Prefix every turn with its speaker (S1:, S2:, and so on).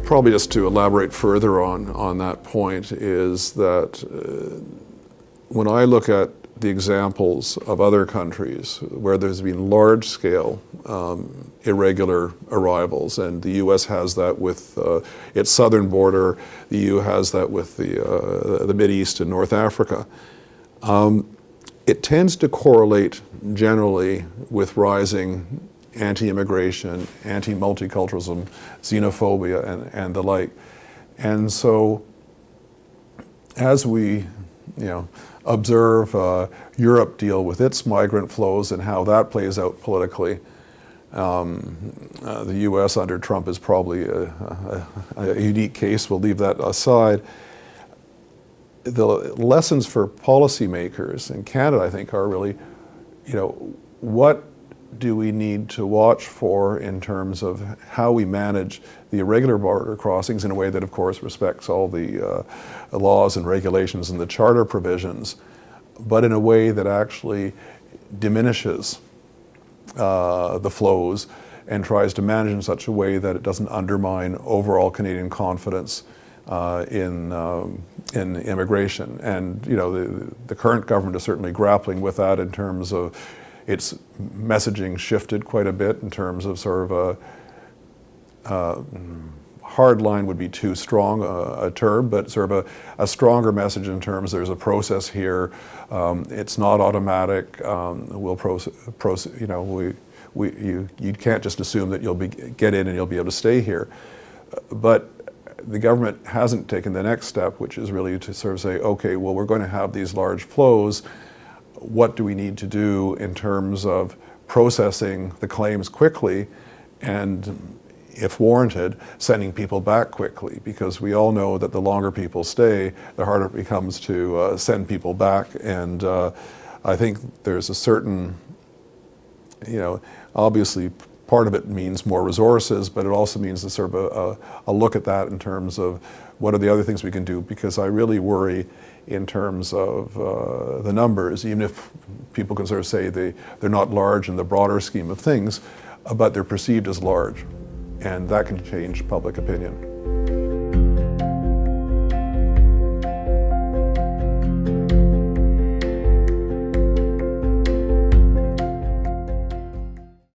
S1: probably just to elaborate further on that point is that when I look at the examples of other countries where there's been large-scale irregular arrivals, and the U.S. has that with its southern border, the EU has that with the Mideast and North Africa, it tends to correlate generally with rising anti-immigration, anti-multiculturalism, xenophobia, and the like. And so as we observe Europe deal with its migrant flows and how that plays out politically, the U.S. under Trump is probably a unique case. We'll leave that aside. The lessons for policymakers in Canada, I think, are really, what do we need to watch for in terms of how we manage the irregular border crossings in a way that, of course, respects all the laws and regulations and the charter provisions, but in a way that actually diminishes the flows and tries to manage in such a way that it doesn't undermine overall Canadian confidence in immigration. And the current government is certainly grappling with that in terms of its messaging shifted quite a bit in terms of sort of a hard line would be too strong a term, but sort of a stronger message in terms there's a process here. It's not automatic. You can't just assume that you'll get in and you'll be able to stay here. But the government hasn't taken the next step, which is really to sort of say, okay, well, we're going to have these large flows. What do we need to do in terms of processing the claims quickly and, if warranted, sending people back quickly? Because we all know that the longer people stay, the harder it becomes to send people back. And I think there's a certain, obviously part of it means more resources, but it also means a sort of a look at that in terms of what are the other things we can do, because I really worry in terms of the numbers, even if people can sort of say they're not large in the broader scheme of things, but they're perceived as large, and that can change public opinion.